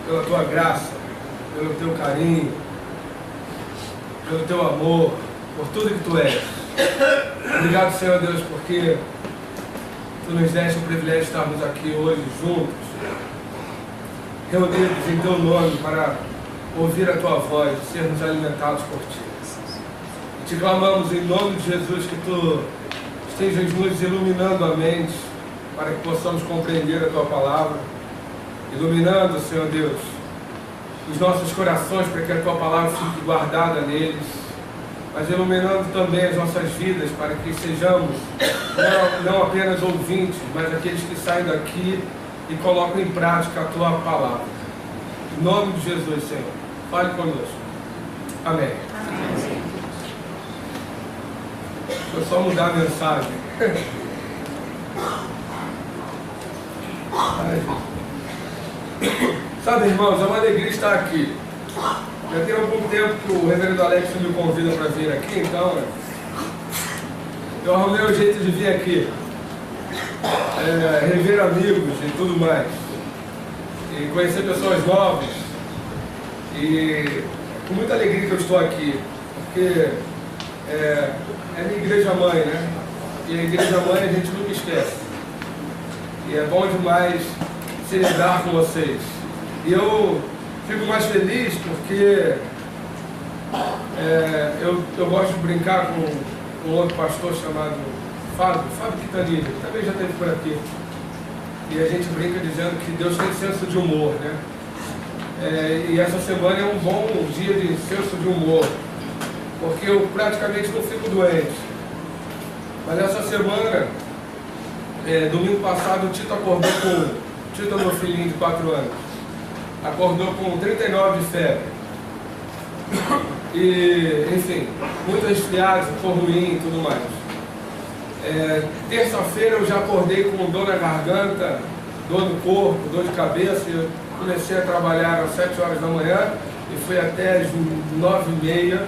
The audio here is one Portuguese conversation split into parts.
pela tua graça, pelo teu carinho, pelo teu amor, por tudo que tu és. Obrigado, Senhor Deus, porque tu nos deste o privilégio de estarmos aqui hoje juntos, reunidos em teu nome para ouvir a tua voz e sermos alimentados por ti. E te clamamos em nome de Jesus que tu estejas nos iluminando a mente para que possamos compreender a tua palavra, iluminando, Senhor Deus, os nossos corações para que a tua palavra fique guardada neles, mas iluminando também as nossas vidas para que sejamos não apenas ouvintes, mas aqueles que saem daqui e colocam em prática a tua palavra. Em nome de Jesus, Senhor, fale conosco. Amém. Amém. Deixa eu só mudar a mensagem. Sabe, irmãos, é uma alegria estar aqui. Já tem algum tempo que o reverendo Alex me convida para vir aqui, então eu arrumei um jeito de vir aqui, rever amigos e tudo mais, e conhecer pessoas novas, e com muita alegria que eu estou aqui, porque é minha igreja mãe, né? E a igreja mãe a gente nunca esquece, e é bom demais celebrar com vocês. E eu fico mais feliz porque eu gosto de brincar com um outro pastor chamado Fábio Quintanilha, que também já esteve por aqui. E a gente brinca dizendo que Deus tem senso de humor, né? E essa semana é um bom dia de senso de humor, porque eu praticamente não fico doente. Mas essa semana, domingo passado, o Tito acordou com... Tito é meu filhinho de 4 anos. Acordou com 39 de febre. E, enfim, muito resfriado, ficou ruim e tudo mais. Terça-feira eu já acordei com dor na garganta, dor no corpo, dor de cabeça. Eu comecei a trabalhar às 7 horas da manhã e fui até às 9h30.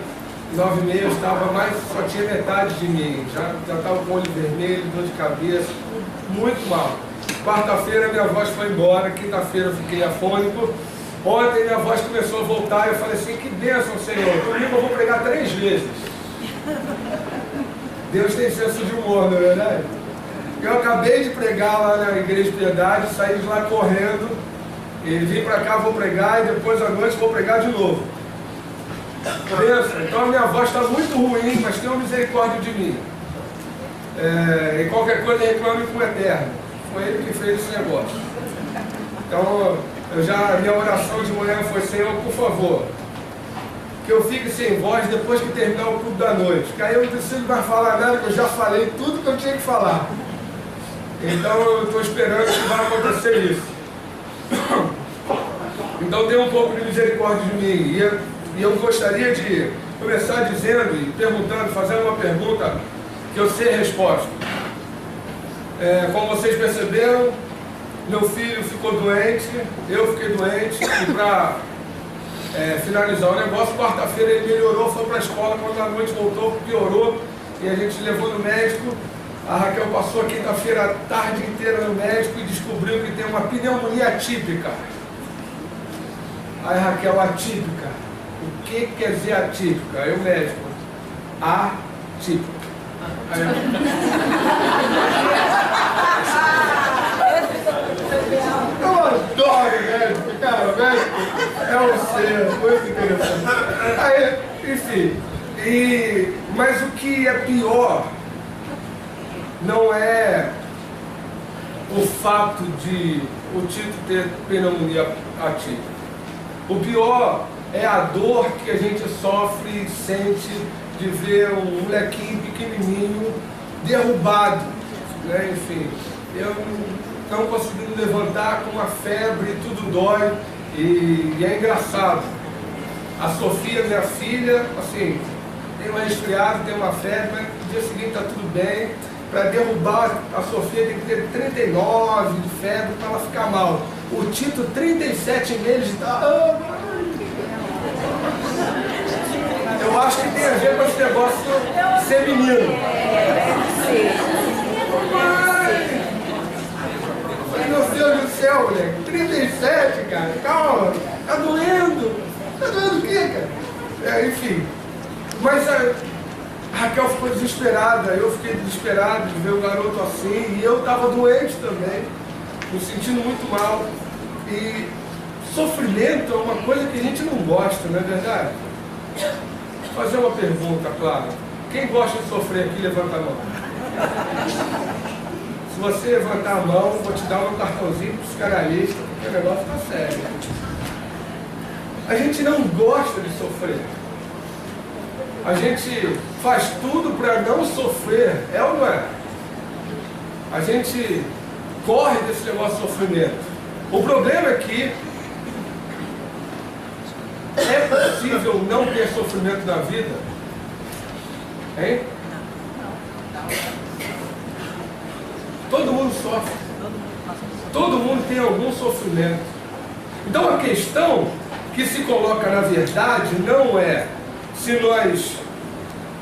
9h30 eu estava mais, só tinha metade de mim. Já estava com o olho vermelho, dor de cabeça, muito mal. Quarta-feira minha voz foi embora, quinta-feira eu fiquei afônico. Ontem minha voz começou a voltar e eu falei assim, que bênção, Senhor, domingo eu vou pregar 3 vezes. Deus tem senso de humor, não é verdade? Eu acabei de pregar lá na Igreja de Piedade, saí de lá correndo, e vim para cá, vou pregar, e depois à noite vou pregar de novo. Bênção. Então a minha voz está muito ruim, mas tenha misericórdia de mim. E qualquer coisa reclame com o Eterno. Foi ele que fez esse negócio. Então, minha oração de manhã foi, Senhor, por favor, que eu fique sem voz depois que terminar o culto da noite. Que aí eu não preciso mais falar nada, que eu já falei tudo que eu tinha que falar. Então, eu estou esperando que vai acontecer isso. Então, tenha um pouco de misericórdia de mim. E eu gostaria de começar dizendo e perguntando, fazendo uma pergunta que eu sei a resposta. Como vocês perceberam, meu filho ficou doente, eu fiquei doente, e para finalizar o negócio, quarta-feira ele melhorou, foi para a escola, quando a noite voltou, piorou, e a gente levou no médico. A Raquel passou a quinta-feira a tarde inteira no médico e descobriu que tem uma pneumonia atípica. Aí Raquel, atípica, o que quer dizer atípica? Aí o médico, atípica. Eu adoro médico, cara, médico é um ser muito interessante. Aí, enfim, mas o que é pior não é o fato de o Tito ter pneumonia atípica. O pior é a dor que a gente sofre e sente de ver um molequinho pequenininho derrubado, né? Enfim, eu não conseguindo levantar com uma febre, tudo dói, e é engraçado. A Sofia, minha filha, assim, tem uma resfriada, tem uma febre, mas no dia seguinte está tudo bem. Para derrubar a Sofia tem que ter 39 de febre para ela ficar mal. O Tito, 37 meses, está... Eu acho que tem a ver com esse negócio ser menino. Ai, meu Deus do céu, moleque. 37, cara. Calma. doendo o quê, cara? Enfim. Mas a Raquel ficou desesperada, eu fiquei desesperado de ver o garoto assim, e eu estava doente também, me sentindo muito mal. E sofrimento é uma coisa que a gente não gosta, não é verdade? Vou fazer uma pergunta, claro. Quem gosta de sofrer aqui, levanta a mão. Se você levantar a mão, vou te dar um cartãozinho psicanalista, porque o negócio está sério. A gente não gosta de sofrer. A gente faz tudo para não sofrer, é ou não é? A gente corre desse negócio de sofrimento. O problema é que é possível não ter sofrimento na vida? Hein? Todo mundo sofre. Todo mundo tem algum sofrimento. Então a questão que se coloca na verdade não é se nós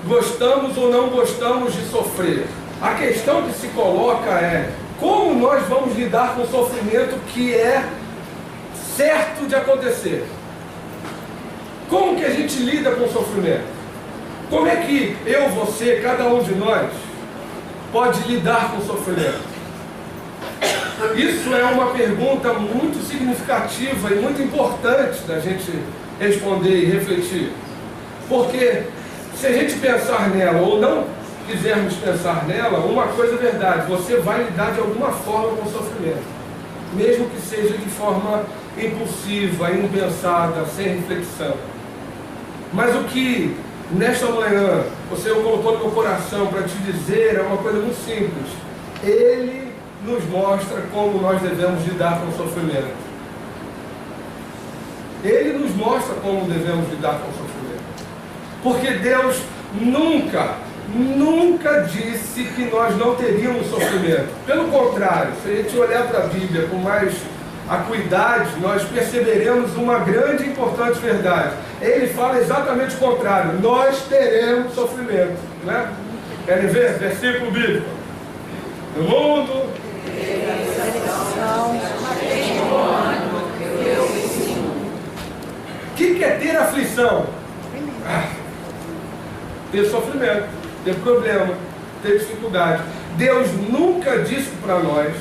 gostamos ou não gostamos de sofrer. A questão que se coloca é como nós vamos lidar com o sofrimento que é certo de acontecer. Como que a gente lida com o sofrimento? Como é que eu, você, cada um de nós pode lidar com o sofrimento? Isso é uma pergunta muito significativa e muito importante da gente responder e refletir. Porque se a gente pensar nela ou não quisermos pensar nela, uma coisa é verdade, você vai lidar de alguma forma com o sofrimento. Mesmo que seja de forma impulsiva, impensada, sem reflexão. Mas o que nesta manhã o Senhor colocou no meu coração para te dizer é uma coisa muito simples. Ele nos mostra como nós devemos lidar com o sofrimento. Ele nos mostra como devemos lidar com o sofrimento. Porque Deus nunca disse que nós não teríamos sofrimento. Pelo contrário, se a gente olhar para a Bíblia com mais acuidade, nós perceberemos uma grande e importante verdade. Ele fala exatamente o contrário. Nós teremos sofrimento. Né? Querem ver? Versículo bíblico. No mundo... O que é ter aflição? Ter sofrimento, ter problema, ter dificuldade. Deus nunca disse para nós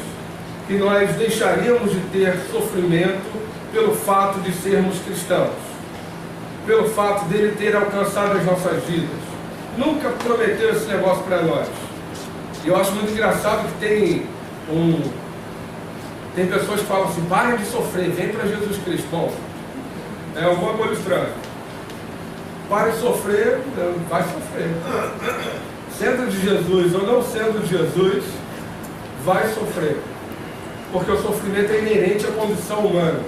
que nós deixaríamos de ter sofrimento pelo fato de sermos cristãos, pelo fato dele ter alcançado as nossas vidas. Nunca prometeu esse negócio para nós. E eu acho muito engraçado que tem pessoas que falam assim: parem de sofrer, vem para Jesus Cristo. Bom, é um bagulho estranho. Para de sofrer, vai sofrer. Sendo de Jesus ou não sendo de Jesus, vai sofrer. Porque o sofrimento é inerente à condição humana.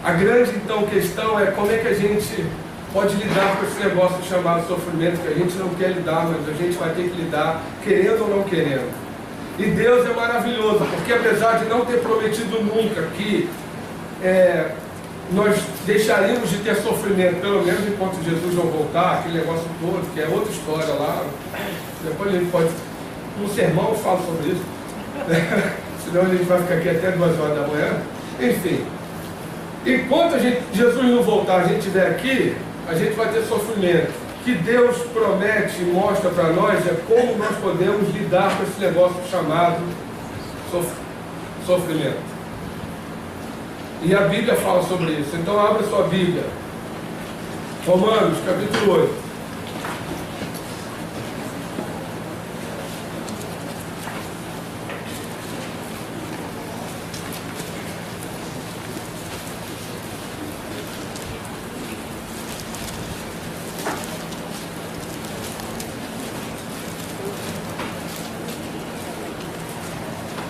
A grande, então, questão é como é que a gente pode lidar com esse negócio chamado sofrimento, que a gente não quer lidar, mas a gente vai ter que lidar, querendo ou não querendo. E Deus é maravilhoso, porque apesar de não ter prometido nunca que nós deixaríamos de ter sofrimento, pelo menos enquanto Jesus não voltar, aquele negócio todo, que é outra história lá. Depois a gente pode, um sermão eu falo sobre isso, senão a gente vai ficar aqui até 2 horas da manhã. Enfim, enquanto Jesus não voltar, a gente estiver aqui, a gente vai ter sofrimento. O que Deus promete e mostra para nós é como nós podemos lidar com esse negócio chamado sofrimento. E a Bíblia fala sobre isso. Então abra sua Bíblia. Romanos, capítulo 8.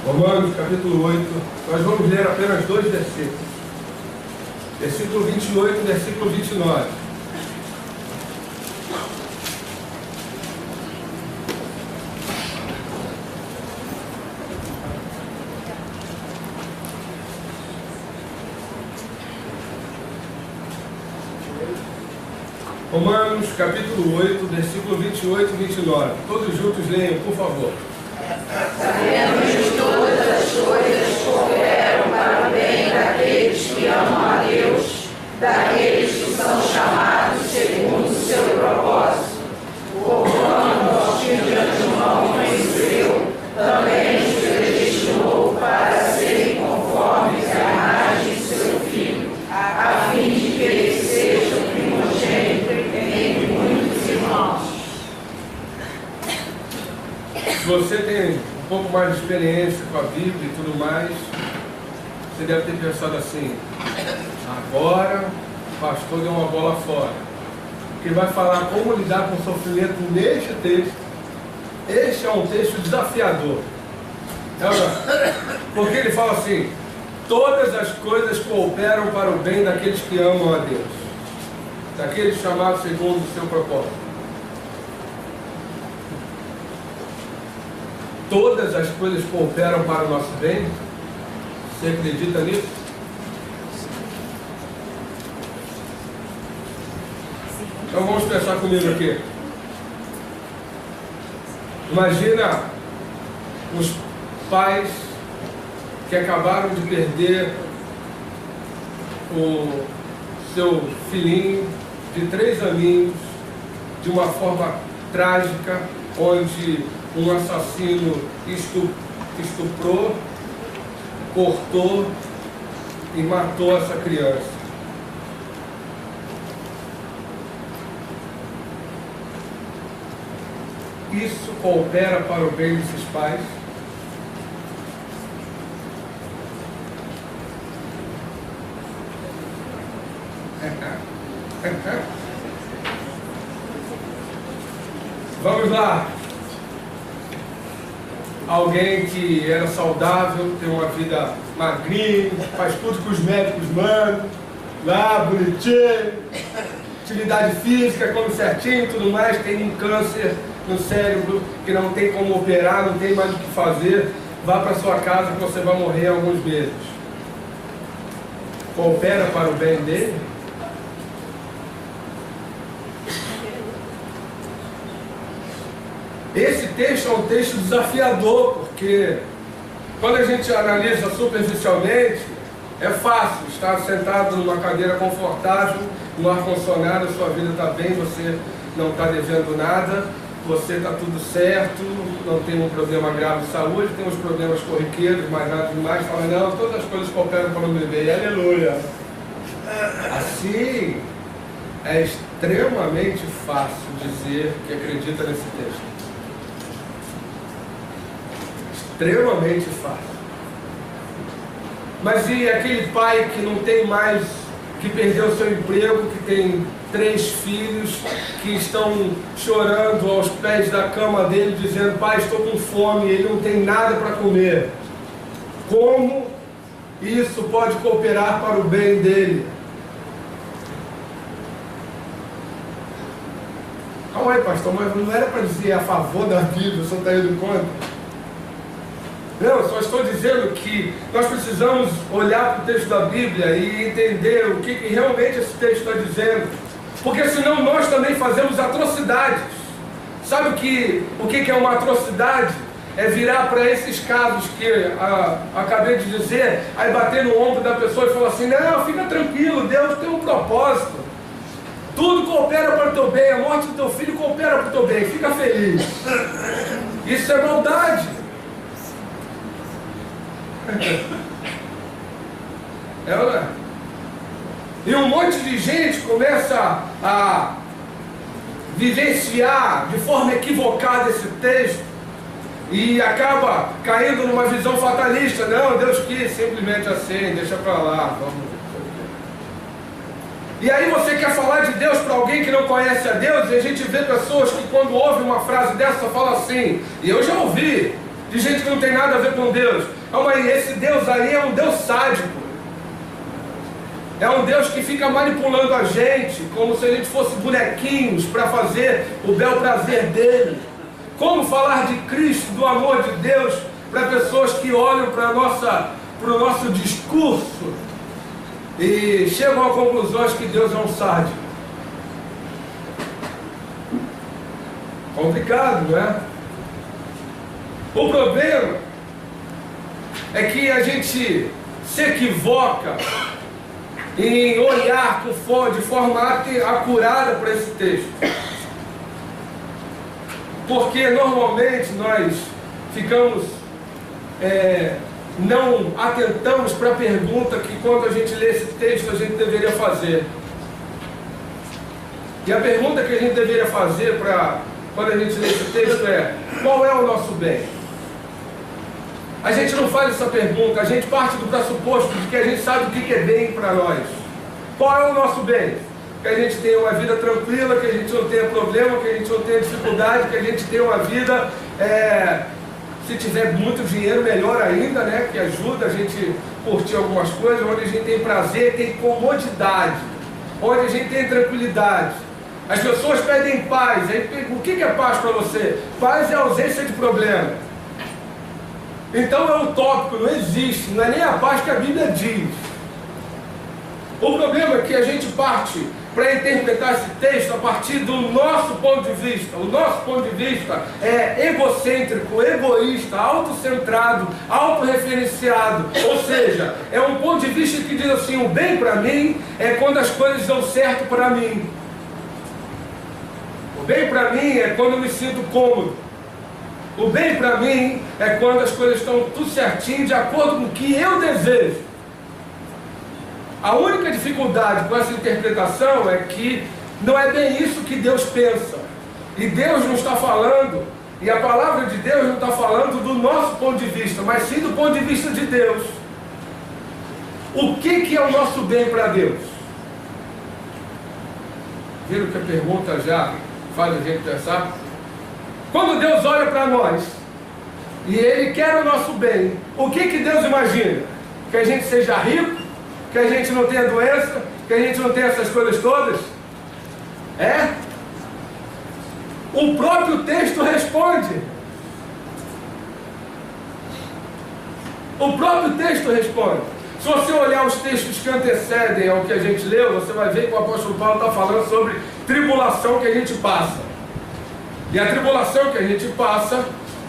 Romanos, capítulo 8, nós vamos ler apenas 2 versículos. Versículo 28 e versículo 29. Romanos, capítulo 8, versículo 28 e 29. Todos juntos leiam, por favor. Sabemos que todas as coisas cooperam para o bem daqueles que amam a Deus, daqueles tem um pouco mais de experiência com a Bíblia e tudo mais, você deve ter pensado assim: agora o pastor deu uma bola fora, que vai falar como lidar com o sofrimento neste texto. Este é um texto desafiador. Porque ele fala assim: todas as coisas cooperam para o bem daqueles que amam a Deus, daqueles chamados segundo o seu propósito. Todas as coisas cooperam para o nosso bem. Você acredita nisso? Então vamos pensar comigo aqui. Imagina os pais que acabaram de perder o seu filhinho de 3 aninhos de uma forma trágica, onde um assassino estuprou, cortou e matou essa criança. Isso coopera para o bem desses pais? Vamos lá. Alguém que era saudável, tem uma vida magrinha, faz tudo que os médicos mandam, lá, bonitinho, atividade física, come certinho, tudo mais, tem um câncer no cérebro que não tem como operar, não tem mais o que fazer, vá para sua casa que você vai morrer em alguns meses. Coopera para o bem dele? Esse texto é um texto desafiador, porque quando a gente analisa superficialmente, é fácil estar sentado numa cadeira confortável, no ar-condicionado, sua vida está bem, você não está devendo nada, você está tudo certo, não tem um problema grave de saúde, tem uns problemas corriqueiros, mas nada demais, fala, não, todas as coisas cooperam para o meu bem, aleluia. Assim, é extremamente fácil dizer que acredita nesse texto. Extremamente fácil. Mas e aquele pai que não tem mais, que perdeu o seu emprego, que tem 3 filhos, que estão chorando aos pés da cama dele, dizendo, pai, estou com fome, ele não tem nada para comer. Como isso pode cooperar para o bem dele? Calma aí, pastor, mas não era para dizer a favor da Bíblia, o senhor está indo contra? Não, só estou dizendo que nós precisamos olhar para o texto da Bíblia e entender o que realmente esse texto está dizendo. Porque senão nós também fazemos atrocidades. Sabe o que é uma atrocidade? É virar para esses casos que acabei de dizer, aí bater no ombro da pessoa e falar assim, não, fica tranquilo, Deus tem um propósito. Tudo coopera para o teu bem, a morte do teu filho coopera para o teu bem, fica feliz. Isso é maldade. É ou não é? E um monte de gente começa a vivenciar de forma equivocada esse texto e acaba caindo numa visão fatalista. Não, Deus quis, simplesmente assim, deixa pra lá, vamos. E aí você quer falar de Deus para alguém que não conhece a Deus, e a gente vê pessoas que quando ouve uma frase dessa fala assim, e eu já ouvi de gente que não tem nada a ver com Deus. Calma aí, esse Deus aí é um Deus sádico. É um Deus que fica manipulando a gente, como se a gente fosse bonequinhos para fazer o bel prazer dele. Como falar de Cristo, do amor de Deus, para pessoas que olham para o nosso discurso e chegam a conclusões que Deus é um sádico? Complicado, não é? O problema é que a gente se equivoca em olhar de forma acurada para esse texto. Porque normalmente nós ficamos, não atentamos para a pergunta que quando a gente lê esse texto a gente deveria fazer. E a pergunta que a gente deveria fazer quando a gente lê esse texto é: qual é o nosso bem? a gente não faz essa pergunta, a gente parte do pressuposto de que a gente sabe o que é bem para nós. Qual é o nosso bem? Que a gente tenha uma vida tranquila, que a gente não tenha problema, que a gente não tenha dificuldade, que a gente tenha uma vida, se tiver muito dinheiro, melhor ainda, né? Que ajuda a gente curtir algumas coisas, onde a gente tem prazer, tem comodidade, onde a gente tem tranquilidade. As pessoas pedem paz. Aí, o que é paz para você? Paz é a ausência de problema. Então é utópico, não existe, não é nem a paz que a Bíblia diz. O problema é que a gente parte para interpretar esse texto a partir do nosso ponto de vista. O nosso ponto de vista é egocêntrico, egoísta, autocentrado, autorreferenciado. Ou seja, é um ponto de vista que diz assim: o bem para mim é quando as coisas dão certo para mim. O bem para mim é quando eu me sinto cômodo. O bem para mim é quando as coisas estão tudo certinho, de acordo com o que eu desejo. A única dificuldade com essa interpretação é que não é bem isso que Deus pensa. E Deus não está falando, e a palavra de Deus não está falando do nosso ponto de vista, mas sim do ponto de vista de Deus. O que é o nosso bem para Deus? Viram que a pergunta já faz a gente pensar? Quando Deus olha para nós e Ele quer o nosso bem, o que Deus imagina? Que a gente seja rico? Que a gente não tenha doença? Que a gente não tenha essas coisas todas? É? O próprio texto responde. O próprio texto responde. Se você olhar os textos que antecedem ao que a gente leu, você vai ver que o apóstolo Paulo está falando sobre tribulação que a gente passa. E a tribulação que a gente passa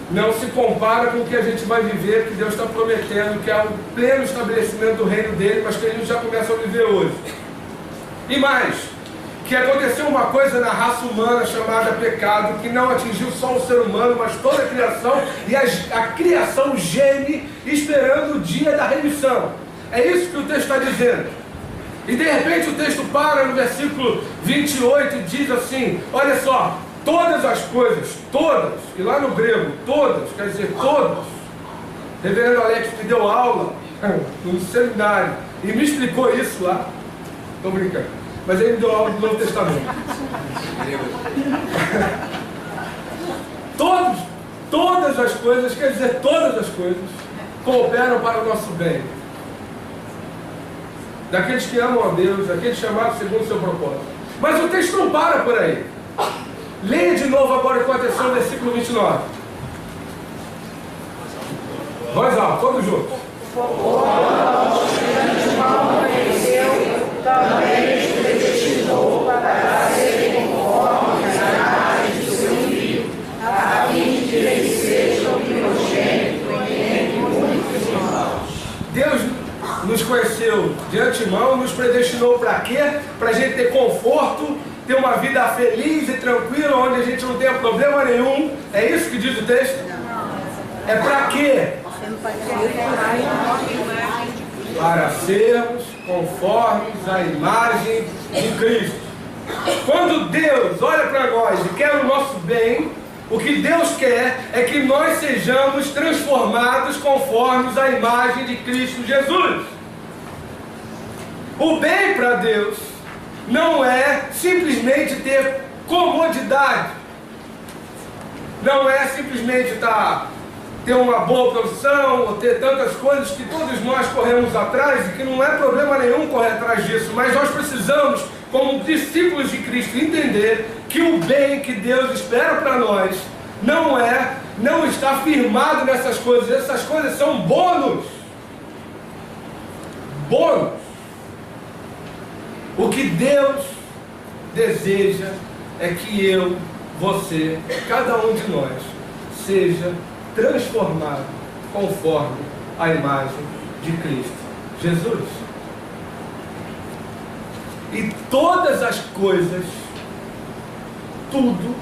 não se compara com o que a gente vai viver, que Deus está prometendo, que é o pleno estabelecimento do reino dele, mas que a gente já começa a viver hoje. E mais, que aconteceu uma coisa na raça humana chamada pecado, que não atingiu só o ser humano, mas toda a criação, e a criação geme esperando o dia da remissão. É isso que o texto está dizendo. E de repente o texto para no versículo 28 e diz assim: olha só, todas as coisas, todas, e lá no grego, todas, quer dizer todas. O reverendo Alex me deu aula no seminário e me explicou isso lá. Estou brincando, mas ele me deu aula do Novo Testamento. Todas as coisas, quer dizer todas as coisas, cooperam para o nosso bem. Daqueles que amam a Deus, daqueles chamados segundo o seu propósito. Mas o texto não para por aí. Leia de novo agora com atenção o versículo 29. Voz alta, todos juntos. Também os predestinou para serem conformes às imagens do seu filho, a fim de que ele seja o primogênito entre muitos irmãos. Deus nos conheceu de antemão, nos predestinou para quê? Para a gente ter conforto, ter uma vida feliz e tranquila, onde a gente não tenha problema nenhum. É isso que diz o texto? É para quê? Para sermos conformes à imagem de Cristo. Quando Deus olha para nós e quer o nosso bem, o que Deus quer é que nós sejamos transformados conformes à imagem de Cristo Jesus. O bem para Deus não é simplesmente ter comodidade, não é simplesmente ter uma boa profissão, ou ter tantas coisas que todos nós corremos atrás, e que não é problema nenhum correr atrás disso, mas nós precisamos, como discípulos de Cristo, entender que o bem que Deus espera para nós não está firmado nessas coisas. Essas coisas são bônus. O que Deus deseja é que eu, você, cada um de nós, seja transformado conforme a imagem de Cristo Jesus. E todas as coisas, tudo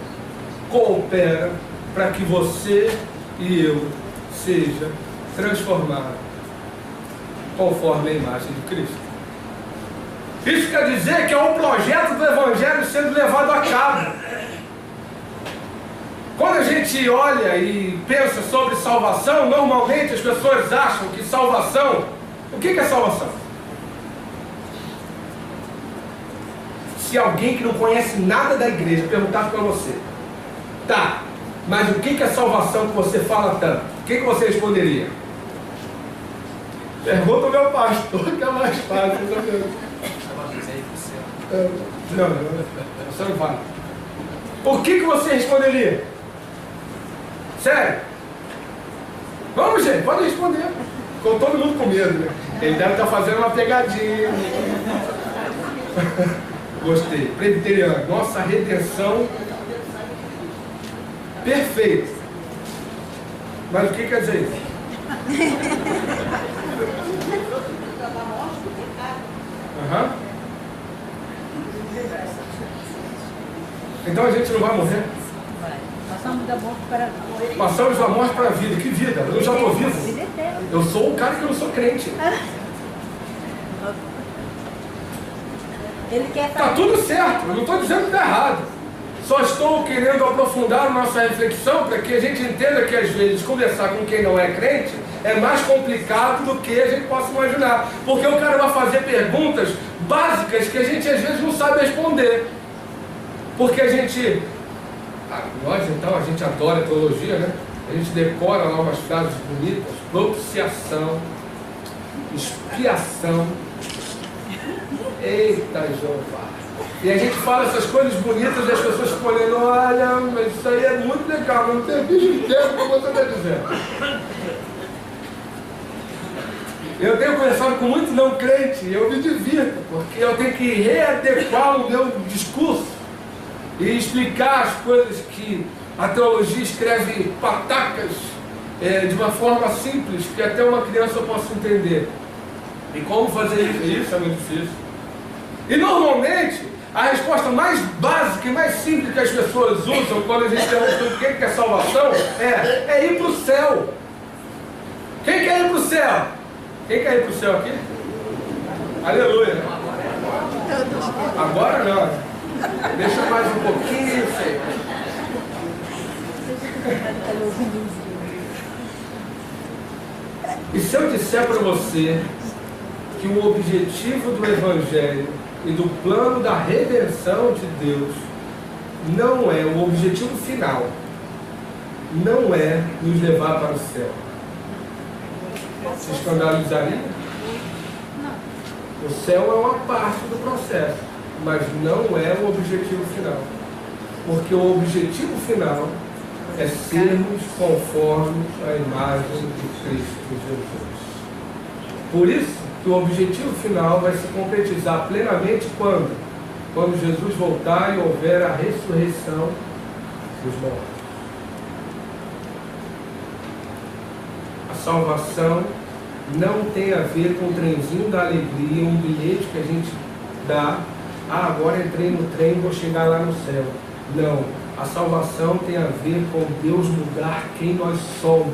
coopera para que você e eu seja transformado conforme a imagem de Cristo. Isso quer dizer que é um projeto do Evangelho sendo levado a cabo. Quando a gente olha e pensa sobre salvação, normalmente as pessoas acham que salvação... O que é salvação? Se alguém que não conhece nada da igreja perguntasse para você, tá, mas o que é salvação que você fala tanto? O que você responderia? Pergunta ao meu pastor, que é mais fácil. Não, você não fala. O que você responderia? Sério? Vamos, gente, pode responder. Ficou todo mundo com medo, né? Ele deve estar fazendo uma pegadinha. Gostei. Presbiteriano. Nossa redenção perfeita. Mas o que quer dizer isso? Uhum. Então a gente não vai morrer? Passamos da morte para a vida. Passamos da morte para a vida. Que vida? Eu já estou vivo. Eu sou um cara que não sou crente. Ele quer Está tudo certo, eu não estou dizendo que está errado. Só estou querendo aprofundar a nossa reflexão para que a gente entenda que às vezes conversar com quem não é crente é mais complicado do que a gente possa imaginar. Porque o cara vai fazer perguntas básicas que a gente às vezes não sabe responder. Porque a gente... nós então, a gente adora teologia, né? A gente decora lá umas frases bonitas. Propiciação, expiação. Eita, Jeová. E a gente fala essas coisas bonitas e as pessoas ficam olhando, olha, mas isso aí é muito legal, mas não tem bicho inteiro como você está dizendo. Eu tenho conversado com muitos não crentes e eu me divirto, porque eu tenho que readequar o meu discurso e explicar as coisas que a teologia escreve patacas de uma forma simples, que até uma criança possa entender. E como fazer isso? Isso é muito difícil. E normalmente, a resposta mais básica e mais simples que as pessoas usam quando a gente pergunta o que é salvação é ir para o céu. Quem quer ir para o céu? Quem quer ir para o céu aqui? Aleluia. Agora não. Deixa mais um pouquinho, Senhor. E se eu disser para você que o objetivo do Evangelho e do plano da redenção de Deus não é o objetivo final, não é nos levar para o céu, se escandalizaria? O céu é uma parte do processo, mas não é o objetivo final, porque o objetivo final é sermos conformes à imagem de Cristo Jesus. Por isso que o objetivo final vai se concretizar plenamente quando? Quando Jesus voltar e houver a ressurreição dos mortos. A salvação não tem a ver com o trenzinho da alegria, um bilhete que a gente dá. Ah, agora entrei no trem e vou chegar lá no céu. Não. A salvação tem a ver com Deus mudar quem nós somos.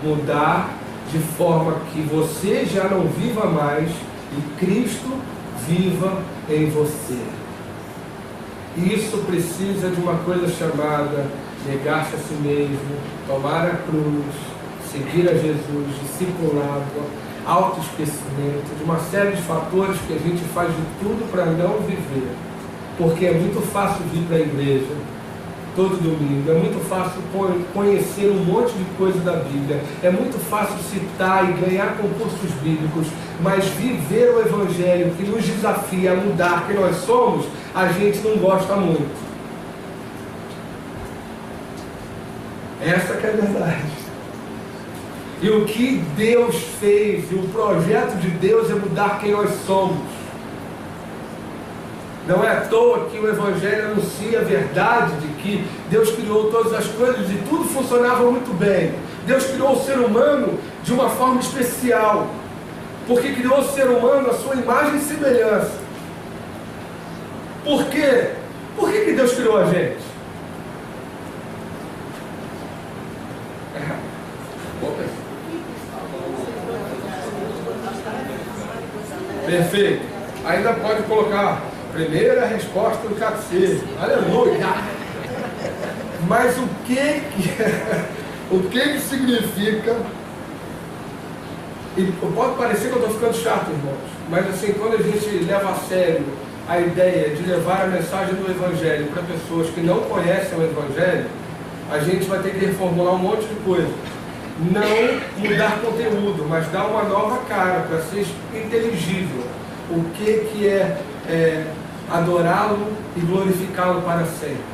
Mudar de forma que você já não viva mais e Cristo viva em você. Isso precisa de uma coisa chamada negar-se a si mesmo, tomar a cruz, seguir a Jesus, discipulado, autoesquecimento, de uma série de fatores que a gente faz de tudo para não viver. Porque é muito fácil vir para a igreja todo domingo, é muito fácil conhecer um monte de coisa da Bíblia, é muito fácil citar e ganhar concursos bíblicos, mas viver o Evangelho que nos desafia a mudar quem nós somos, a gente não gosta muito. Essa que é a verdade. E o que Deus fez, e o projeto de Deus é mudar quem nós somos. Não é à toa que o Evangelho anuncia a verdade de que Deus criou todas as coisas e tudo funcionava muito bem. Deus criou o ser humano de uma forma especial, porque criou o ser humano à sua imagem e semelhança. Por quê? Por que Deus criou a gente? Perfeito. Ainda pode colocar Primeira resposta do catecismo. Aleluia! Mas o que significa? E pode parecer que eu estou ficando chato, irmãos, mas assim, quando a gente leva a sério a ideia de levar a mensagem do Evangelho para pessoas que não conhecem o Evangelho, a gente vai ter que reformular um monte de coisa. Não mudar conteúdo, mas dar uma nova cara para ser inteligível. O que é adorá-lo e glorificá-lo para sempre.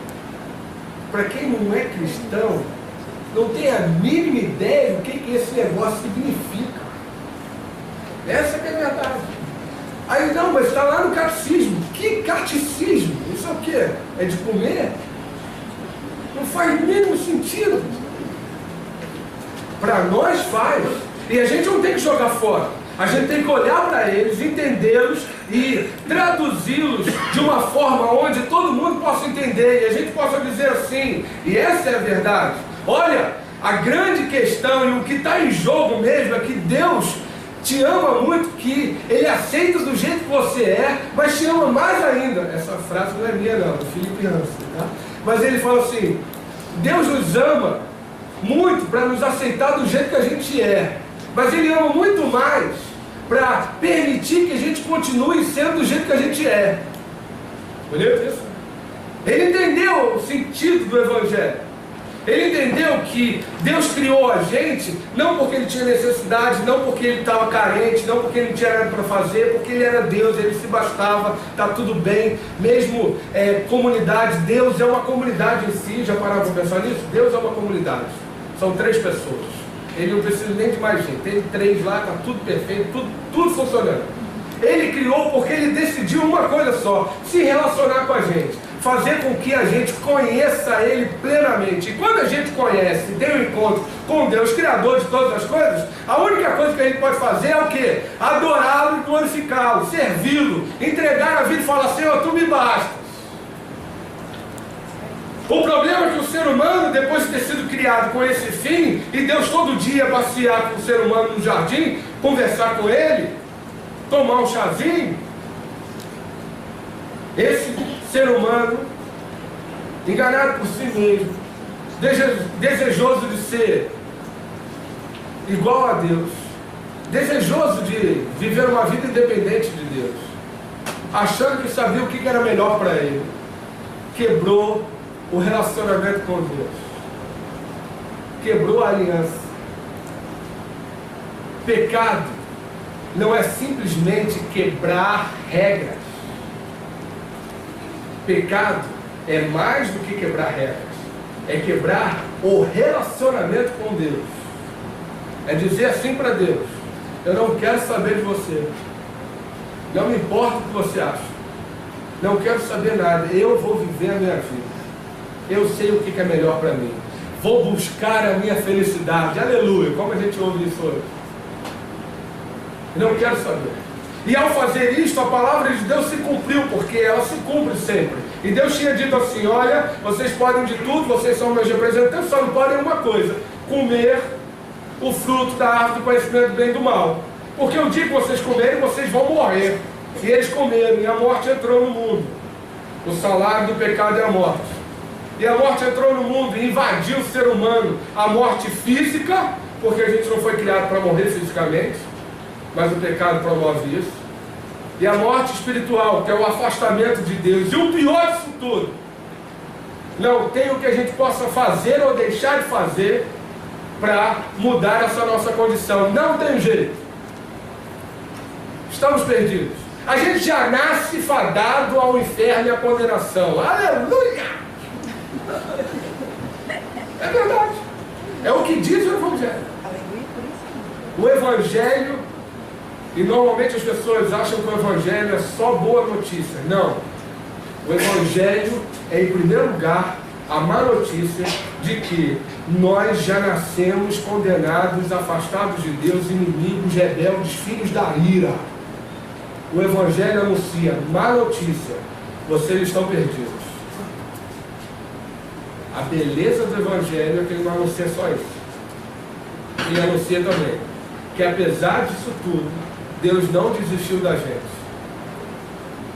Para quem não é cristão, não tem a mínima ideia do que esse negócio significa. Essa que é a verdade. Aí não, mas está lá no catecismo. Que catecismo? Isso é o quê? É de comer? Não faz o mínimo sentido. Para nós faz. E a gente não tem que jogar fora. A gente tem que olhar para eles, entendê-los e traduzi-los de uma forma onde todo mundo possa entender. E a gente possa dizer assim, e essa é a verdade. Olha, a grande questão e o que está em jogo mesmo é que Deus te ama muito, que Ele aceita do jeito que você é, mas te ama mais ainda. Essa frase não é minha não, é do Felipe Hansen, tá? Mas ele fala assim, Deus nos ama muito para nos aceitar do jeito que a gente é, mas Ele ama muito mais para permitir que a gente continue sendo do jeito que a gente é. Olha isso? Ele entendeu o sentido do Evangelho. Ele entendeu que Deus criou a gente, não porque Ele tinha necessidade, não porque Ele estava carente, não porque Ele não tinha nada para fazer, porque Ele era Deus, Ele se bastava, está tudo bem. Mesmo comunidade, Deus é uma comunidade em si, já pararam para pensar nisso? Deus é uma comunidade, são 3 pessoas. Ele não precisa nem de mais gente, tem 3 lá, está tudo perfeito, tudo funcionando. Ele criou porque Ele decidiu uma coisa só, se relacionar com a gente. Fazer com que a gente conheça Ele plenamente. E quando a gente conhece, tem um encontro com Deus, Criador de todas as coisas, a única coisa que a gente pode fazer é o quê? Adorá-lo e glorificá-lo, servi-lo, entregar a vida e falar, Senhor, Tu me bastas. O problema é que o ser humano, depois de ter sido criado com esse fim, e Deus todo dia passear com o ser humano no jardim, conversar com ele, tomar um chazinho, esse ser humano, enganado por si mesmo, desejoso de ser igual a Deus, desejoso de viver uma vida independente de Deus, achando que sabia o que era melhor para ele, quebrou o relacionamento com Deus, quebrou a aliança. Pecado não é simplesmente quebrar regras. Pecado é mais do que quebrar regras, é quebrar o relacionamento com Deus. É dizer assim para Deus, eu não quero saber de você, não me importa o que você acha, não quero saber nada, eu vou viver a minha vida, eu sei o que é melhor para mim, vou buscar a minha felicidade, aleluia, como a gente ouve isso hoje, eu não quero saber. E ao fazer isto, a palavra de Deus se cumpriu, porque ela se cumpre sempre. E Deus tinha dito assim, olha, vocês podem de tudo, vocês são meus representantes, só não podem uma coisa, comer o fruto da árvore do conhecimento do bem e do mal. Porque o dia que vocês comerem, vocês vão morrer. E eles comeram, e a morte entrou no mundo. O salário do pecado é a morte. E a morte entrou no mundo e invadiu o ser humano. A morte física, porque a gente não foi criado para morrer fisicamente, mas o pecado promove isso. E a morte espiritual, que é o afastamento de Deus. E o pior disso tudo, não tem o que a gente possa fazer ou deixar de fazer para mudar essa nossa condição. Não tem jeito. Estamos perdidos. A gente já nasce fadado ao inferno e à condenação. Aleluia! É verdade. É o que diz o Evangelho. O Evangelho, e normalmente as pessoas acham que o Evangelho é só boa notícia. Não. O Evangelho é, em primeiro lugar, a má notícia de que nós já nascemos condenados, afastados de Deus, inimigos, rebeldes, filhos da ira. O Evangelho anuncia má notícia. Vocês estão perdidos. A beleza do Evangelho é que ele não anuncia só isso. Ele anuncia também que, apesar disso tudo, Deus não desistiu da gente.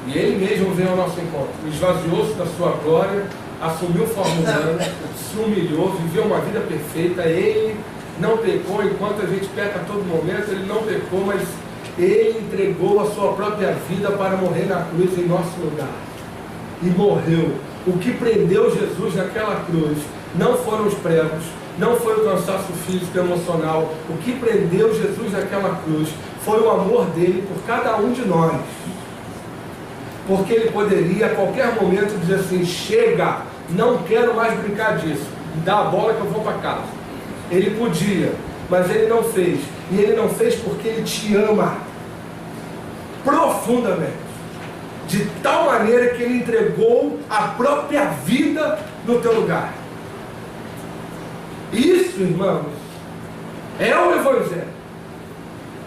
E Ele mesmo veio ao nosso encontro, esvaziou-se da sua glória, assumiu forma humana, se humilhou, viveu uma vida perfeita. Ele não pecou, enquanto a gente peca a todo momento, Ele não pecou, mas Ele entregou a sua própria vida para morrer na cruz em nosso lugar. E morreu. O que prendeu Jesus naquela cruz não foram os pregos, não foi o cansaço físico e emocional. O que prendeu Jesus naquela cruz foi o amor dele por cada um de nós. Porque ele poderia a qualquer momento dizer assim: chega, não quero mais brincar disso, dá a bola que eu vou para casa. Ele podia, mas ele não fez. E ele não fez porque ele te ama profundamente, de tal maneira que ele entregou a própria vida no teu lugar. Isso, irmãos, é o Evangelho.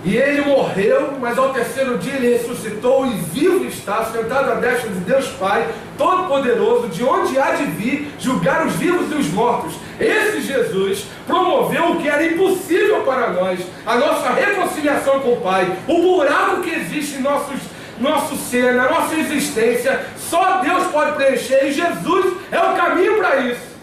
E ele morreu, mas ao terceiro dia ele ressuscitou e vivo está, sentado à destra de Deus Pai, Todo-Poderoso, de onde há de vir julgar os vivos e os mortos. Esse Jesus promoveu o que era impossível para nós, a nossa reconciliação com o Pai. O buraco que existe em nosso ser, na nossa existência, só Deus pode preencher, e Jesus é o caminho para isso.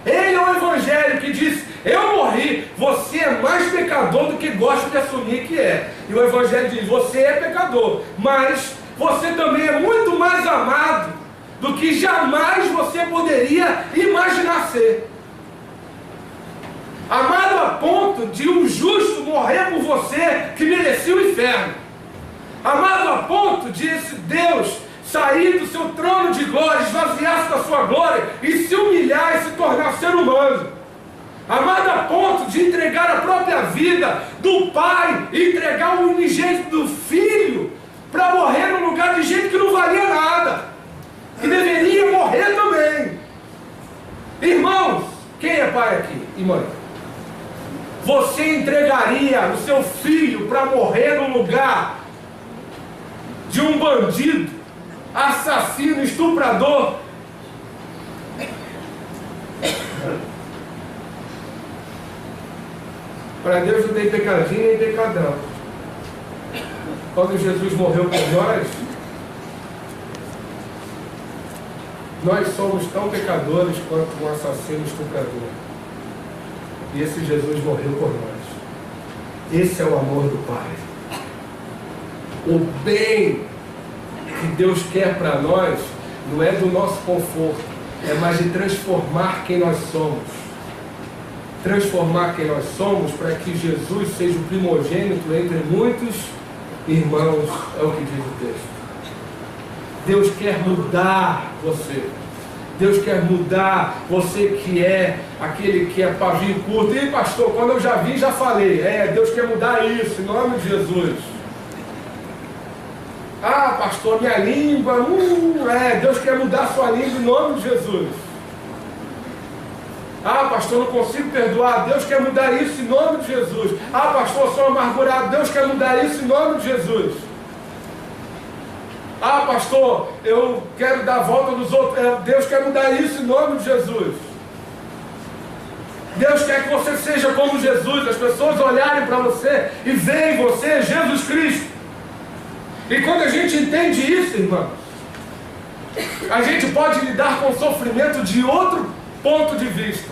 Ele é o Evangelho que diz: eu morri, você é mais pecador do que gosta de assumir que é. E o Evangelho diz: você é pecador, mas você também é muito mais amado do que jamais você poderia imaginar ser. Amado a ponto de um justo morrer por você que merecia o inferno. Amado a ponto de esse Deus sair do seu trono de glória, esvaziar-se da sua glória e se humilhar e se tornar ser humano. Amado a ponto de entregar a própria vida do Pai, entregar o unigênito do Filho para morrer no lugar de gente que não valia nada, que deveria morrer também. Irmãos, quem é pai aqui e mãe? Você entregaria o seu filho para morrer no lugar de um bandido, assassino, estuprador? Para Deus não tem pecadinho nem pecadão. Quando Jesus morreu por nós somos tão pecadores quanto um assassino estuprador. E esse Jesus morreu por nós. Esse é o amor do Pai. O bem que Deus quer para nós não é do nosso conforto, é mais de transformar quem nós somos. Transformar quem nós somos para que Jesus seja o primogênito entre muitos irmãos, é o que diz o texto. Deus quer mudar você. Deus quer mudar você que é aquele que é pavio curto. E pastor, quando eu já vi, já falei. Deus quer mudar isso, em nome de Jesus. Ah, pastor, minha língua, Deus quer mudar a sua língua em nome de Jesus. Ah, pastor, não consigo perdoar, Deus quer mudar isso em nome de Jesus. Ah, pastor, eu sou amargurado, Deus quer mudar isso em nome de Jesus. Ah, pastor, eu quero dar a volta dos outros, Deus quer mudar isso em nome de Jesus. Deus quer que você seja como Jesus, as pessoas olharem para você e veem em você Jesus Cristo. E quando a gente entende isso, irmãos, a gente pode lidar com o sofrimento de outro ponto de vista.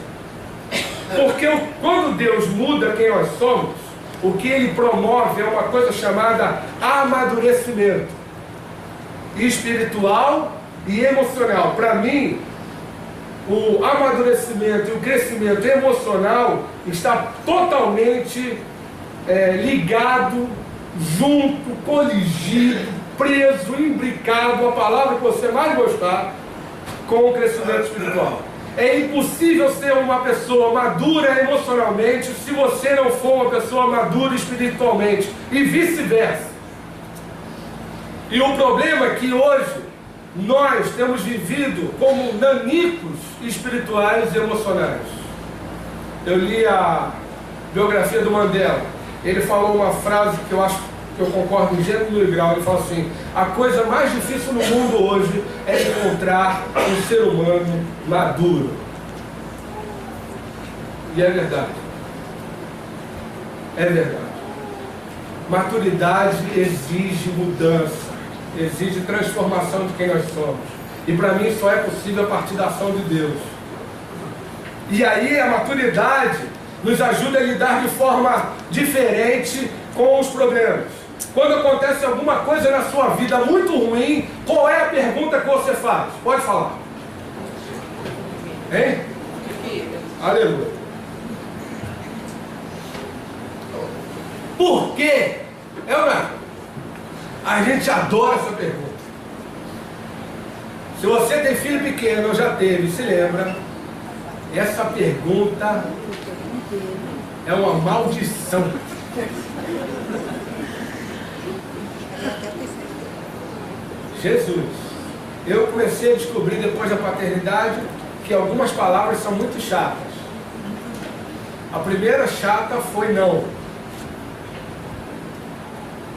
Porque quando Deus muda quem nós somos, o que Ele promove é uma coisa chamada amadurecimento espiritual e emocional. Para mim, o amadurecimento e o crescimento emocional está totalmente ligado, junto, coligido, preso, imbricado, a palavra que você mais gostar, com o crescimento espiritual. É impossível ser uma pessoa madura emocionalmente se você não for uma pessoa madura espiritualmente, e vice-versa. E o problema é que hoje nós temos vivido como nanicos espirituais e emocionais. Eu li a biografia do Mandela. Ele falou uma frase que eu acho que eu concordo em gênero e grau. Ele falou assim: a coisa mais difícil no mundo hoje é encontrar um ser humano maduro. E é verdade. É verdade. Maturidade exige mudança. exige transformação de quem nós somos. E para mim só é possível a partir da ação de Deus. E aí a maturidade nos ajuda a lidar de forma diferente com os problemas. Quando acontece alguma coisa na sua vida muito ruim, qual é a pergunta que você faz? Pode falar. Hein? Aleluia. Por quê? É ou não? A gente adora essa pergunta. Se você tem filho pequeno, ou já teve, se lembra, essa pergunta é uma maldição. Jesus. Eu comecei a descobrir depois da paternidade que algumas palavras são muito chatas. A primeira chata foi não.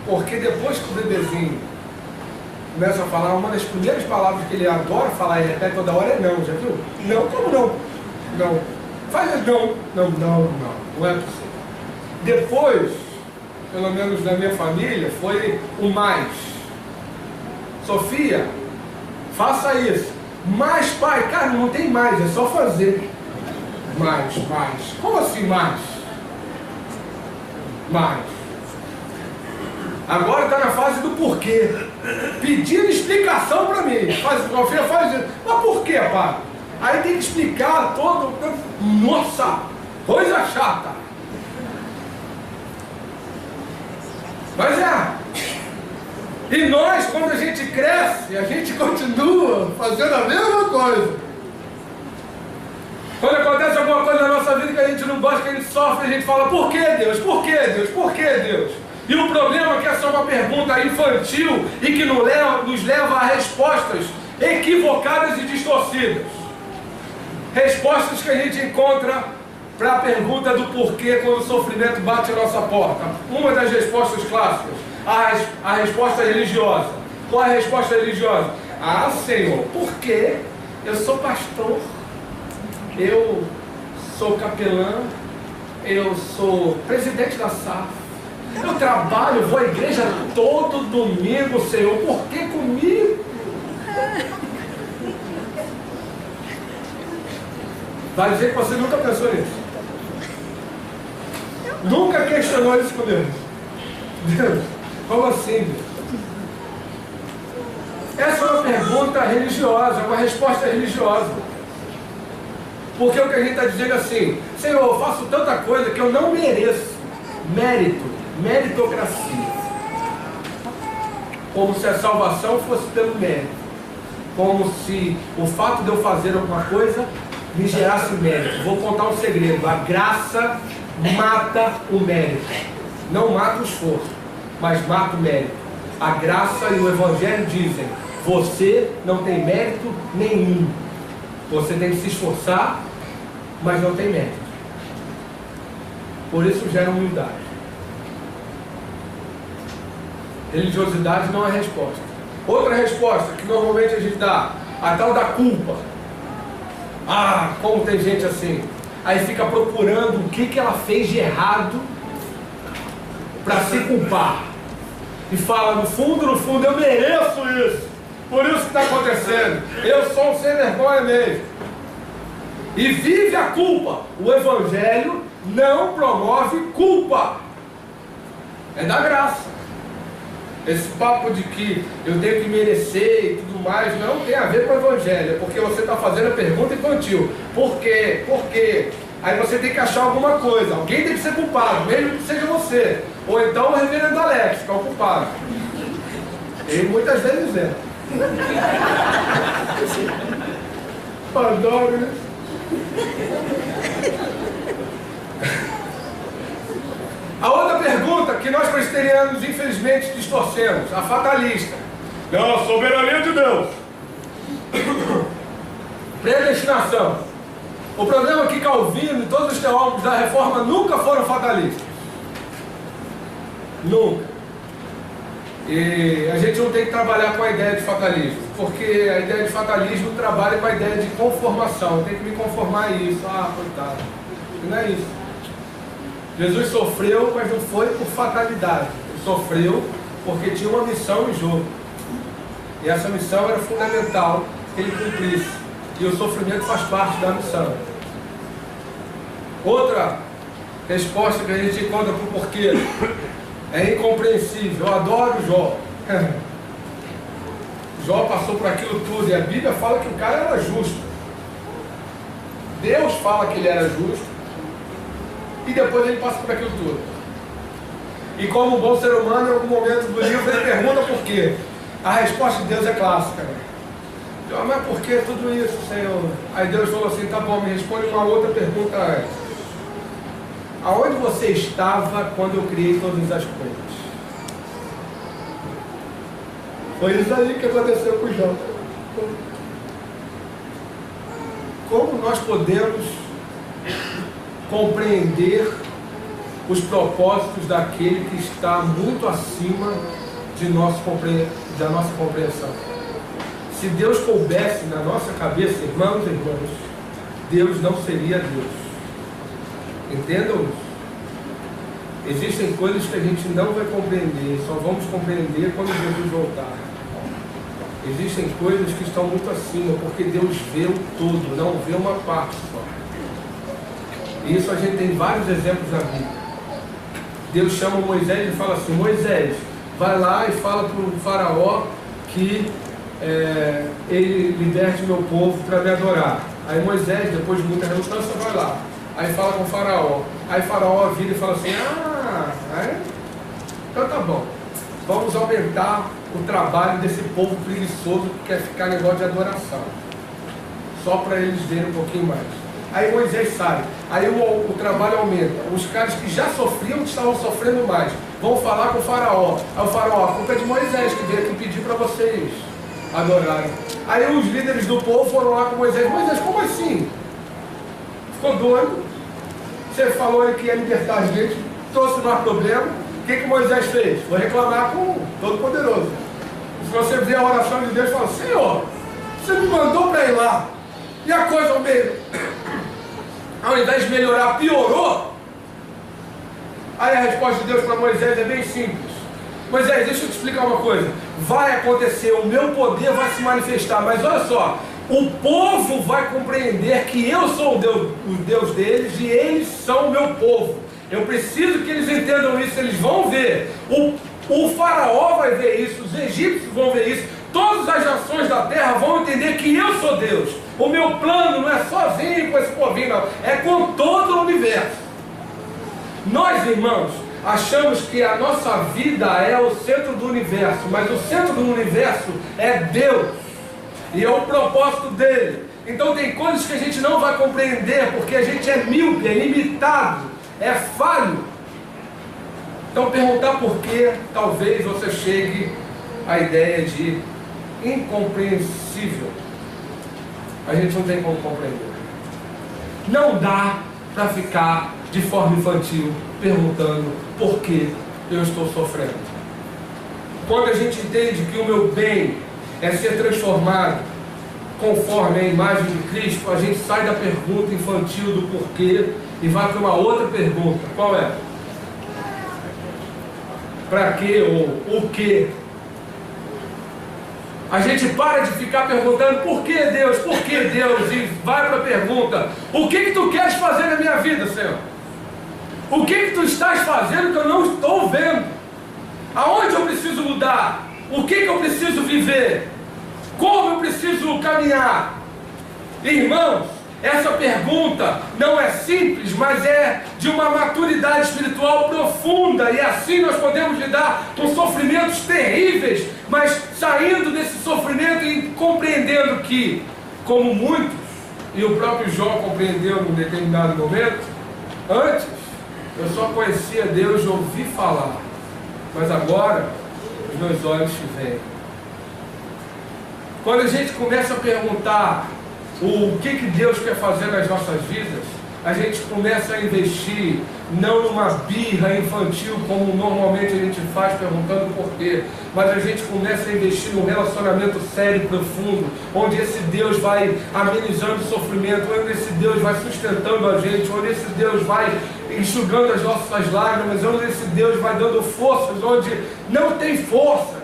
Porque depois que o bebezinho começa a falar, uma das primeiras palavras que ele adora falar e repete toda hora é não, já viu? Não, como não? Não. Faz não. Não é possível. Depois, pelo menos na minha família, foi o mais. Sofia, faça isso. Mais, pai, cara, não tem mais, é só fazer. Mais. Como assim mais? Mais. Agora está na fase do porquê. Pedindo explicação para mim. Sofia faz isso. Mas por quê, pai? Aí tem que explicar todo. Nossa, coisa chata. Mas é. E nós, quando a gente cresce, a gente continua fazendo a mesma coisa. Quando acontece alguma coisa na nossa vida que a gente não gosta, que a gente sofre, a gente fala, por que Deus? Por que Deus? Por que Deus? E o problema é que essa é uma pergunta infantil e que nos leva a respostas equivocadas e distorcidas. Respostas que a gente encontra para a pergunta do porquê quando o sofrimento bate a nossa porta. Uma das respostas clássicas, a resposta religiosa. Qual é a resposta religiosa? Ah, Senhor, por quê? Eu sou pastor, eu sou capelã, eu sou presidente da SAF, eu trabalho, vou à igreja todo domingo, Senhor, por que comigo? Vai dizer que você nunca pensou nisso. Nunca questionou isso com Deus. Deus, como assim, Deus? Essa é uma pergunta religiosa, uma resposta religiosa. Porque o que a gente está dizendo assim, Senhor, eu faço tanta coisa que eu não mereço. Meritocracia. Como se a salvação fosse pelo mérito. Como se o fato de eu fazer alguma coisa me gerasse mérito. Vou contar um segredo. A graça mata o mérito. Não mata o esforço, mas mata o mérito. A graça e o Evangelho dizem, você não tem mérito nenhum. Você tem que se esforçar, mas não tem mérito. Por isso gera humildade. Religiosidade não é resposta. Outra resposta que normalmente a gente dá, a tal da culpa. Ah, como tem gente assim. Aí fica procurando o que ela fez de errado para se culpar. E fala, no fundo, eu mereço isso. Por isso que está acontecendo. Eu sou um sem vergonha mesmo. E vive a culpa. O Evangelho não promove culpa. É da graça. Esse papo de que eu tenho que merecer e tudo mais, não tem a ver com o Evangelho. É porque você está fazendo a pergunta infantil. Por quê? Por quê? Aí você tem que achar alguma coisa. Alguém tem que ser culpado, mesmo que seja você. Ou então o reverendo Alex, que é o culpado. Ele muitas vezes é. Adoro, né? A outra pergunta que nós presbiterianos infelizmente distorcemos, a fatalista. Não, a soberania de Deus. Predestinação. O problema é que Calvino e todos os teólogos da Reforma nunca foram fatalistas. Nunca. E a gente não tem que trabalhar com a ideia de fatalismo, porque a ideia de fatalismo trabalha com a ideia de conformação. Tem que me conformar a isso. Ah, coitado. E não é isso. Jesus sofreu, mas não foi por fatalidade. Ele sofreu porque tinha uma missão em jogo. E essa missão era fundamental que ele cumprisse. E o sofrimento faz parte da missão. Outra resposta que a gente encontra para o porquê é incompreensível. Eu adoro Jó. Jó passou por aquilo tudo e a Bíblia fala que o cara era justo. Deus fala que ele era justo e depois ele passa por aquilo tudo. E como um bom ser humano, em algum momento do livro ele pergunta por quê. A resposta de Deus é clássica. Mas por que tudo isso, Senhor? Aí Deus falou assim, tá bom, me responde uma outra pergunta antes. Aonde você estava quando eu criei todas as coisas? Foi isso aí que aconteceu com Jó. Como nós podemos compreender os propósitos daquele que está muito acima da nossa compreensão? Se Deus coubesse na nossa cabeça, irmãos e irmãs, Deus não seria Deus. Entendam isso? Existem coisas que a gente não vai compreender, só vamos compreender quando Jesus voltar. Existem coisas que estão muito acima, porque Deus vê o todo, não vê uma parte só. E isso a gente tem vários exemplos na Bíblia. Deus chama Moisés e fala assim, Moisés, vai lá e fala para o faraó que ele liberte meu povo para me adorar. Aí Moisés, depois de muita relutância, vai lá. Aí fala com o faraó. Aí o faraó vira e fala assim, então tá bom. Vamos aumentar o trabalho desse povo preguiçoso que quer ficar negócio de adoração. Só para eles verem um pouquinho mais. Aí Moisés sai. Aí o trabalho aumenta. Os caras que já sofriam, estavam sofrendo mais. Vão falar com o faraó. Aí o faraó, a culpa é de Moisés que veio aqui pedir para vocês adorarem. Aí os líderes do povo foram lá com Moisés. Moisés, como assim? Ficou doido? Você falou aí que ia libertar a gente, trouxe mais problema. O que Moisés fez? Foi reclamar com o Todo-Poderoso. Se você ver a oração de Deus, fala, Senhor, você me mandou para ir lá. E a coisa ao invés de melhorar, piorou. Aí a resposta de Deus para Moisés é bem simples. Moisés, deixa eu te explicar uma coisa. Vai acontecer, o meu poder vai se manifestar, mas olha só, o povo vai compreender que eu sou o Deus deles e eles são o meu povo. Eu preciso que eles entendam isso, eles vão ver. O faraó vai ver isso, os egípcios vão ver isso, todas as nações da terra vão entender que eu sou Deus. O meu plano não é sozinho com esse povinho, não, é com todo o universo. Nós, irmãos, achamos que a nossa vida é o centro do universo, mas o centro do universo é Deus, e é o propósito dele. Então tem coisas que a gente não vai compreender, porque a gente é míope, é limitado, é falho. Então perguntar por quê, talvez você chegue à ideia de incompreensível. A gente não tem como compreender. Não dá para ficar de forma infantil perguntando por que eu estou sofrendo. Quando a gente entende que o meu bem é ser transformado conforme a imagem de Cristo, a gente sai da pergunta infantil do porquê e vai para uma outra pergunta. Qual é? Para quê ou o quê? A gente para de ficar perguntando por que Deus, e vai para a pergunta, o que tu queres fazer na minha vida, Senhor? O que tu estás fazendo que eu não estou vendo? Aonde eu preciso mudar? O que eu preciso viver? Como eu preciso caminhar? Irmãos, essa pergunta não é simples, mas é de uma maturidade espiritual profunda, e assim nós podemos lidar com sofrimentos terríveis, mas saindo desse sofrimento e compreendendo que, como muitos, e o próprio Jó compreendeu num determinado momento, antes eu só conhecia Deus de ouvir falar, mas agora os meus olhos te veem. Quando a gente começa a perguntar o que Deus quer fazer nas nossas vidas, a gente começa a investir não numa birra infantil como normalmente a gente faz perguntando por quê, mas a gente começa a investir num relacionamento sério e profundo, onde esse Deus vai amenizando o sofrimento, onde esse Deus vai sustentando a gente, onde esse Deus vai enxugando as nossas lágrimas, onde esse Deus vai dando forças onde não tem forças.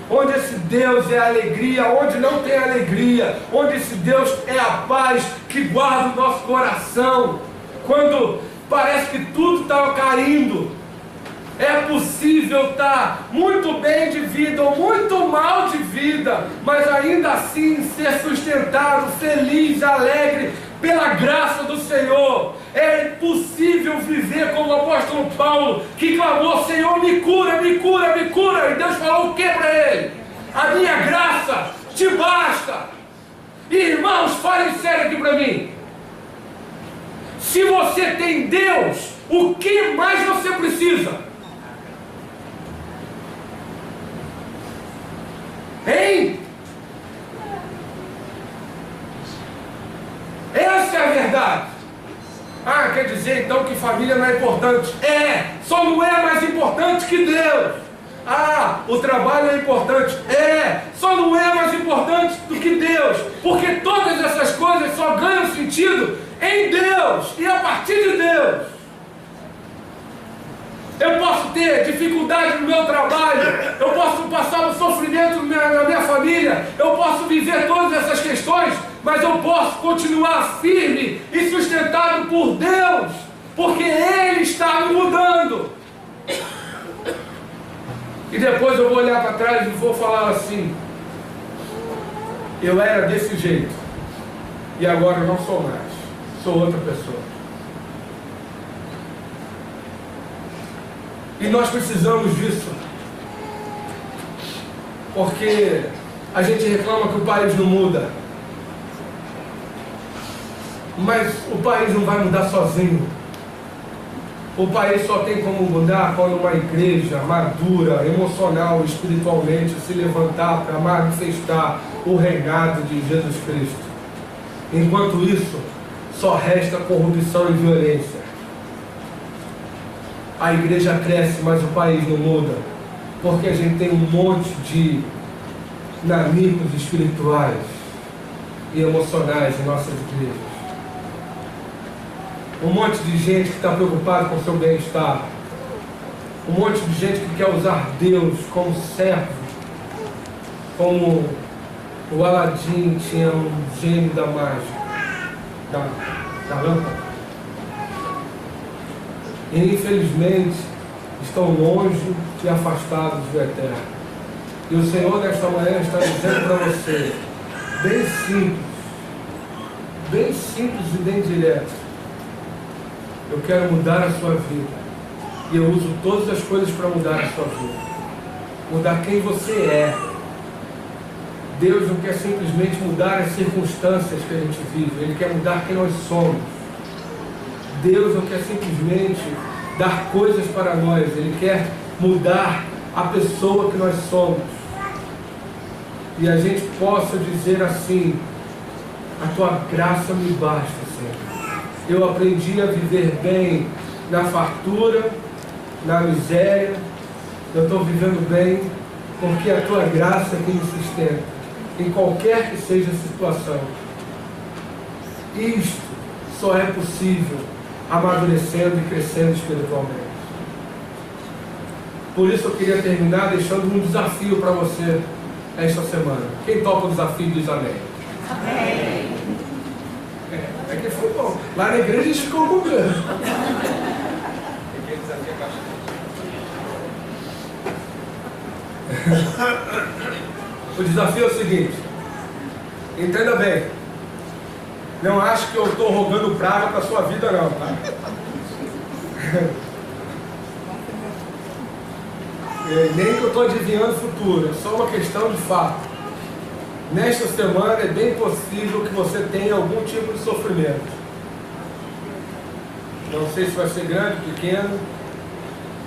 onde esse Deus é a alegria, onde não tem alegria, onde esse Deus é a paz que guarda o nosso coração, quando parece que tudo está caindo. É possível estar muito bem de vida ou muito mal de vida, mas ainda assim ser sustentado, feliz, alegre, pela graça do Senhor. É possível viver como o apóstolo Paulo, que clamou: Senhor, me cura, me cura, me cura. E Deus falou o que para ele? A minha graça te basta. E irmãos, falem sério aqui para mim. Se você tem Deus, o que mais você precisa? Hein? Essa é a verdade. Ah, quer dizer então que família não é importante? É, só não é mais importante que Deus. Ah, o trabalho é importante? É, só não é mais importante do que Deus, porque todas essas coisas só ganham sentido em Deus e a partir de Deus. Eu posso ter dificuldade no meu trabalho, eu posso passar um sofrimento na minha família, eu posso viver todas essas questões, mas eu posso continuar firme e sustentado por Deus, porque Ele está me mudando. E depois eu vou olhar para trás e vou falar assim: eu era desse jeito, e agora eu não sou mais, sou outra pessoa. E nós precisamos disso, porque a gente reclama que o país não muda, mas o país não vai mudar sozinho. O país só tem como mudar quando uma igreja madura, emocional, espiritualmente, se levantar para manifestar o reinado de Jesus Cristo. Enquanto isso, só resta corrupção e violência. A igreja cresce, mas o país não muda, porque a gente tem um monte de inimigos espirituais e emocionais em nossas igrejas. Um monte de gente que está preocupada com o seu bem-estar. Um monte de gente que quer usar Deus como servo, como o Aladim tinha um gênio da mágica, da lâmpada. E infelizmente estão longe e afastados do Eterno. E o Senhor nesta manhã está dizendo para você, bem simples e bem direto: eu quero mudar a sua vida, e eu uso todas as coisas para mudar a sua vida, mudar quem você é. Deus não quer simplesmente mudar as circunstâncias que a gente vive, Ele quer mudar quem nós somos. Deus não quer simplesmente dar coisas para nós, Ele quer mudar a pessoa que nós somos. E a gente possa dizer assim: a tua graça me basta, Senhor. Eu aprendi a viver bem na fartura, na miséria. Eu estou vivendo bem porque a tua graça é que me sustenta, em qualquer que seja a situação. Isto só é possível amadurecendo e crescendo espiritualmente. Por isso eu queria terminar deixando um desafio para você esta semana. Quem topa o desafio diz amém. Amém. É que foi bom. Lá na igreja a gente ficou cobrando. O desafio é o seguinte: entenda bem, não acho que eu estou rogando praga para a sua vida não, tá? Nem que eu estou adivinhando o futuro, é só uma questão de fato. Nesta semana é bem possível que você tenha algum tipo de sofrimento. Não sei se vai ser grande, pequeno.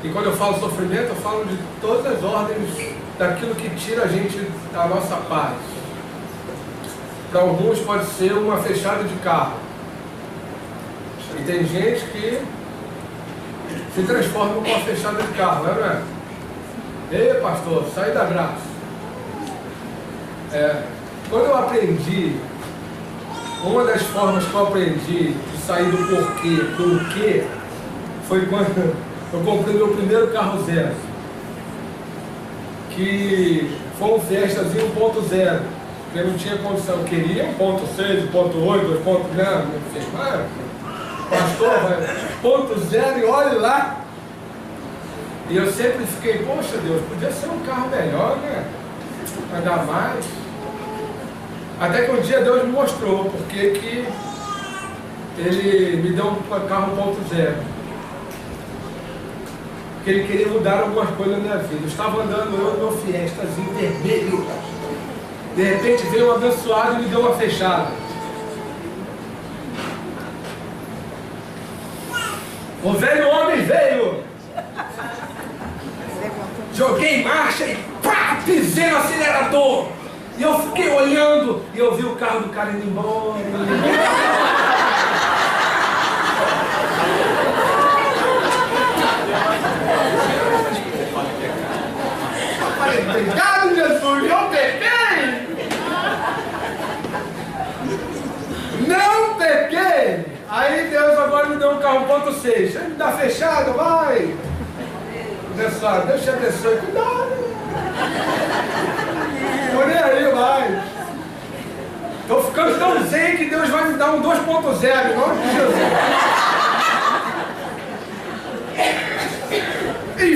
E quando eu falo sofrimento, eu falo de todas as ordens daquilo que tira a gente da nossa paz. Para alguns pode ser uma fechada de carro. E tem gente que se transforma com uma fechada de carro, não é? Ei, pastor, sai da graça. Quando eu aprendi, uma das formas que eu aprendi de sair do porquê para o quê, foi quando eu comprei meu primeiro carro zero. Que foi um Fiestazinho 1.0, porque não tinha condição, eu queria 1.6, 1.8, 2. Não sei, mas pastor, vai 1.0 e olhe lá. E eu sempre fiquei, poxa Deus, podia ser um carro melhor, né? Vai dar mais. Até que um dia Deus me mostrou porque que Ele me deu um carro 1.0. Porque Ele queria mudar algumas coisas na minha vida. Eu estava andando eu no meu Fiestazinho vermelho. De repente veio um abençoado e me deu uma fechada. O velho homem veio. Joguei em marcha e pá, pisei no acelerador. E eu fiquei olhando e eu vi o carro do cara indo embora. Eu falei, obrigado, Jesus, eu pequei. Não pequei. Aí Deus agora me deu um carro 1.6. Ele me dá fechado, vai. Abençoado, Deus te abençoe. Cuidado. Por aí, vai. Estou ficando tão zen que Deus vai me dar um 2.0, em nome de Jesus.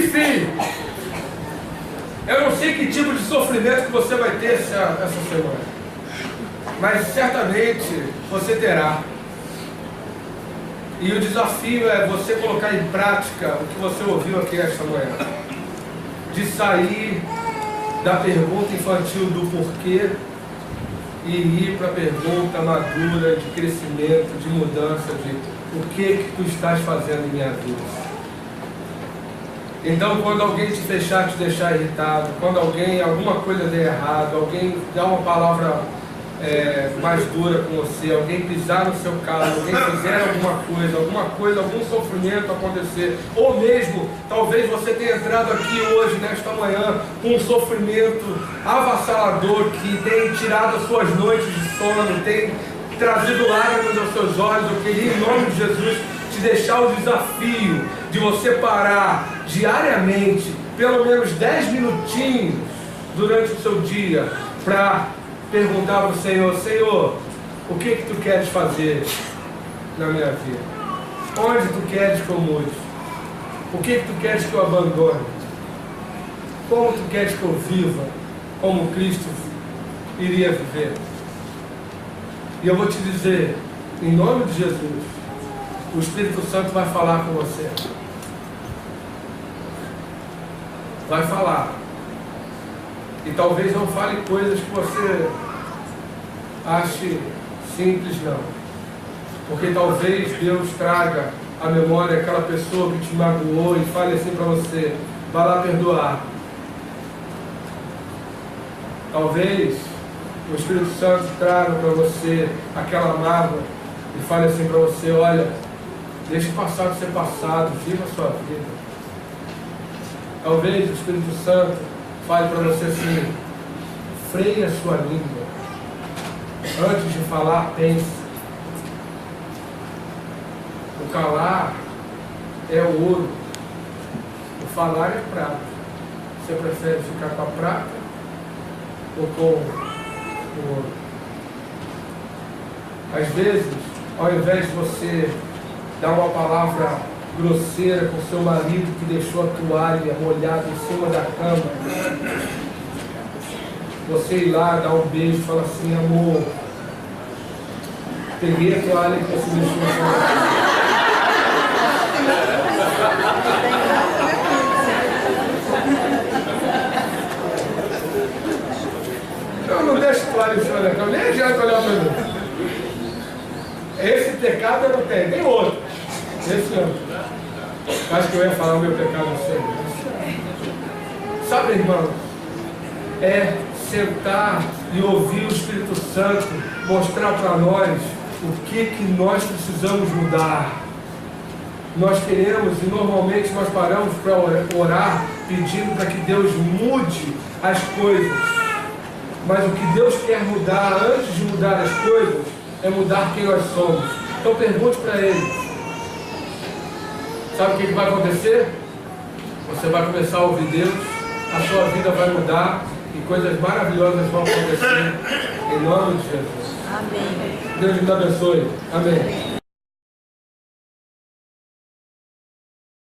Enfim, eu não sei que tipo de sofrimento que você vai ter essa semana, mas certamente você terá. E o desafio é você colocar em prática o que você ouviu aqui esta manhã. De sair da pergunta infantil do porquê e ir para a pergunta madura de crescimento, de mudança, de o que tu estás fazendo em minha vida. Então, quando alguém te fechar, te deixar irritado, quando alguma coisa der errado, alguém dá uma palavra mais dura com você, alguém pisar no seu carro, alguém fizer alguma coisa, algum sofrimento acontecer, ou mesmo, talvez você tenha entrado aqui hoje, nesta manhã, com um sofrimento avassalador que tem tirado as suas noites de sono, tem trazido lágrimas aos seus olhos. Eu queria, em nome de Jesus, te deixar o desafio de você parar diariamente, pelo menos 10 minutinhos durante o seu dia, para perguntar para o Senhor: Senhor, o que tu queres fazer na minha vida? Onde tu queres que eu mude? O que tu queres que eu abandone? Como tu queres que eu viva como Cristo iria viver? E eu vou te dizer, em nome de Jesus, o Espírito Santo vai falar com você. Vai falar. E talvez não fale coisas que você ache simples, não. Porque talvez Deus traga à memória aquela pessoa que te magoou e fale assim para você: vai lá perdoar. Talvez o Espírito Santo traga para você aquela mágoa e fale assim para você: olha, deixa o passado ser passado, viva a sua vida. Talvez o Espírito Santo fale para você assim: freia a sua língua. Antes de falar, pense. O calar é o ouro. O falar é prata. Você prefere ficar com a prata ou com o ouro? Às vezes, ao invés de você dar uma palavra grosseira com seu marido que deixou a toalha molhada em cima da cama, você ir lá, dar um beijo e falar assim: amor, peguei a toalha que você deixou na cama. Eu não deixo toalha em cima da cama, nem adianta olhar para mim. Esse pecado eu não tenho, tem outro. Esse não. Acho que eu ia falar o meu pecado assim. Sabe, irmão, é sentar e ouvir o Espírito Santo mostrar para nós o que nós precisamos mudar. Nós queremos e normalmente nós paramos para orar pedindo para que Deus mude as coisas. Mas o que Deus quer mudar antes de mudar as coisas é mudar quem nós somos. Então pergunte para Ele. Sabe o que vai acontecer? Você vai começar a ouvir Deus, a sua vida vai mudar E coisas maravilhosas vão acontecer em nome de Jesus. Amém. Deus te abençoe. Amém.